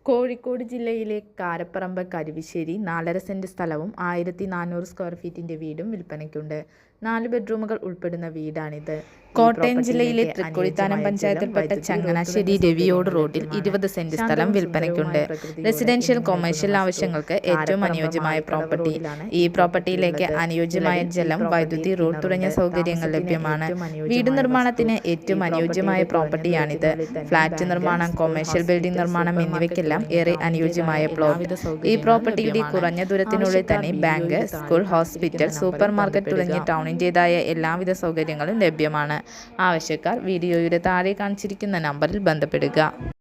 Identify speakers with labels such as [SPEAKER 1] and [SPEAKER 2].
[SPEAKER 1] കോഴിക്കോട് ജില്ലയിലെ കാരപ്പറമ്പ് കരുവശ്ശേരി 4.5 സെന്റ് സ്ഥലവും 1400 സ്ക്വയർ ഫീറ്റിന്റെ വീടും വിൽപ്പനയ്ക്കുണ്ട്. 4 ബെഡ്റൂമുകൾ ഉൾപ്പെടുന്ന വീടാണിത്. കോട്ടയം ജില്ലയിലെ തൃക്കൊടിത്താനം പഞ്ചായത്തിൽപ്പെട്ട ചങ്ങനാശ്ശേരി രവിയോട് റോഡിൽ 20 സെന്റ് സ്ഥലം വിൽപ്പനയ്ക്കുണ്ട്. റെസിഡൻഷ്യൽ കൊമേഴ്ഷ്യൽ ആവശ്യങ്ങൾക്ക് ഏറ്റവും അനുയോജ്യമായ പ്രോപ്പർട്ടി. ഈ പ്രോപ്പർട്ടിയിലേക്ക് അനുയോജ്യമായ ജലം, വൈദ്യുതി, റോഡ് തുടങ്ങിയ സൗകര്യങ്ങൾ ലഭ്യമാണ്. വീട് നിർമ്മാണത്തിന് ഏറ്റവും അനുയോജ്യമായ പ്രോപ്പർട്ടിയാണിത്. ഫ്ളാറ്റ് നിർമ്മാണം, കൊമേഴ്ഷ്യൽ ബിൽഡിംഗ് നിർമ്മാണം എന്നിവയ്ക്കെല്ലാം ഏറെ അനുയോജ്യമായ പ്ലോട്ട്. ഈ പ്രോപ്പർട്ടിയുടെ കുറഞ്ഞ ദൂരത്തിനുള്ളിൽ തന്നെ bank, school, hospital, super market തുടങ്ങിയ ടൗണിൻ്റെതായ എല്ലാവിധ സൗകര്യങ്ങളും ലഭ്യമാണ്. ആവശ്യക്കാർ വീഡിയോയുടെ താഴെ കാണിച്ചിരിക്കുന്ന നമ്പറിൽ ബന്ധപ്പെടുക.